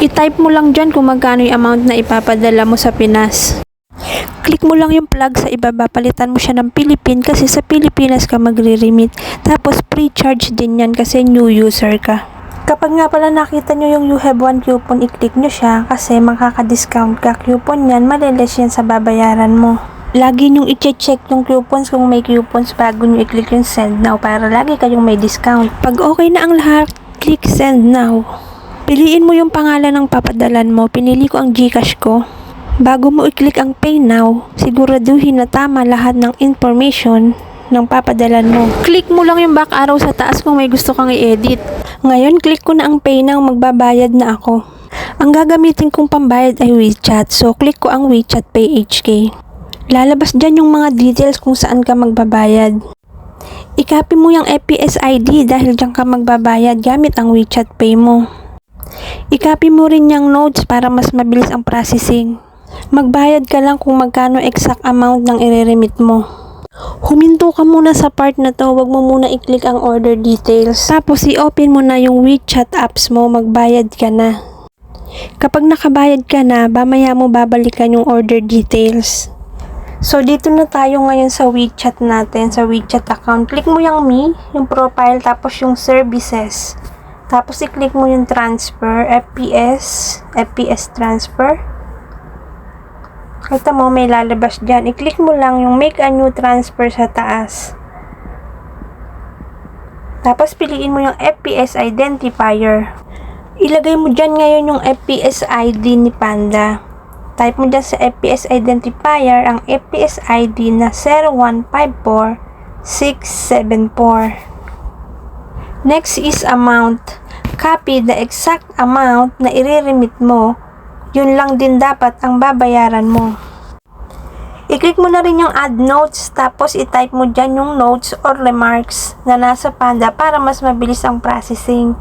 I-type mo lang dyan kung magkano yung amount na ipapadala mo sa Pinas. Click mo lang yung plug sa ibaba, palitan mo siya ng Philippine kasi sa Pilipinas ka magre-remit. Tapos pre-charge din yan kasi new user ka. Kapag nga pala nakita nyo yung You Have One coupon, i-click nyo siya kasi makaka-discount ka. Coupon yan, maliles yan sa babayaran mo. Lagi nyong i-check yung coupons kung may coupons bago nyo i-click yung send now para lagi kayong may discount. Pag okay na ang lahat, click send now. Piliin mo yung pangalan ng papadalan mo. Pinili ko ang GCash ko. Bago mo i-click ang pay now, siguraduhin na tama lahat ng information ng papadalan mo. Click mo lang yung back arrow sa taas kung may gusto kang i-edit. Ngayon, click ko na ang pay now, magbabayad na ako. Ang gagamitin kong pambayad ay WeChat, so click ko ang WeChat Pay HK. Lalabas dyan yung mga details kung saan ka magbabayad. I-copy mo yung FPS ID dahil dyan ka magbabayad gamit ang WeChat Pay mo. I-copy mo rin yung notes para mas mabilis ang processing. Magbayad ka lang kung magkano exact amount ng i-remit mo. Huminto ka muna sa part na to, wag mo muna i-click ang order details. Tapos i-open mo na yung WeChat apps mo, magbayad ka na. Kapag nakabayad ka na, mamaya mo babalikan yung order details. So dito na tayo ngayon sa WeChat natin, sa WeChat account. Click mo yung me, yung profile, tapos yung services. Tapos i-click mo yung transfer, FPS transfer. Kita mo may lalabas dyan. I-click mo lang yung make a new transfer sa taas. Tapos piliin mo yung FPS identifier. Ilagay mo dyan ngayon yung FPS ID ni Panda. Type mo dyan sa FPS identifier ang FPS ID na 0154674. Next is amount. Copy the exact amount na i-remit mo. Yun lang din dapat ang babayaran mo. I-click mo na rin yung add notes, tapos i-type mo dyan yung notes or remarks na nasa Panda para mas mabilis ang processing.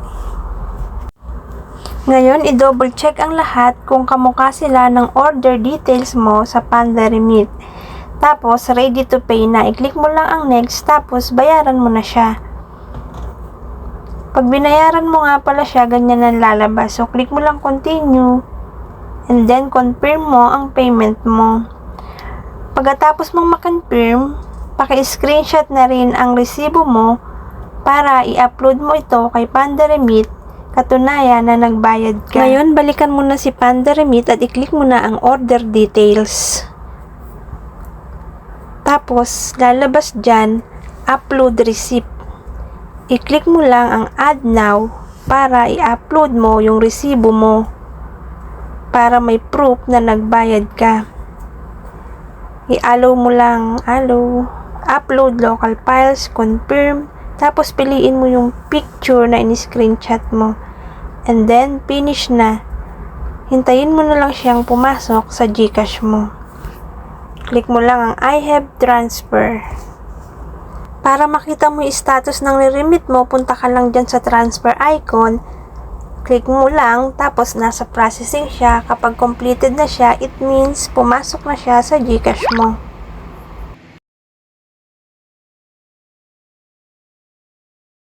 Ngayon, i-double check ang lahat kung kamukha sila ng order details mo sa Panda Remit. Tapos, ready to pay na. I-click mo lang ang next, tapos bayaran mo na siya. Pag binayaran mo nga pala siya, ganyan ang lalabas. So, click mo lang continue. And then, confirm mo ang payment mo. Pagkatapos mong makonfirm, paki-screenshot na rin ang resibo mo para i-upload mo ito kay Panda Remit, katunayan na nagbayad ka. Ngayon, balikan mo na si Panda Remit at i-click mo na ang order details. Tapos, lalabas dyan, upload receipt. I-click mo lang ang add now para i-upload mo yung resibo mo. Para may proof na nagbayad ka. I-allow mo lang, allow, upload local files, confirm, tapos piliin mo yung picture na in-screenshot mo. And then, finish na. Hintayin mo na lang siyang pumasok sa GCash mo. Click mo lang ang I have transfer. Para makita mo yung status ng remit mo, punta ka lang dyan sa transfer icon. Click mo lang, tapos nasa processing siya. Kapag completed na siya, it means pumasok na siya sa GCash mo.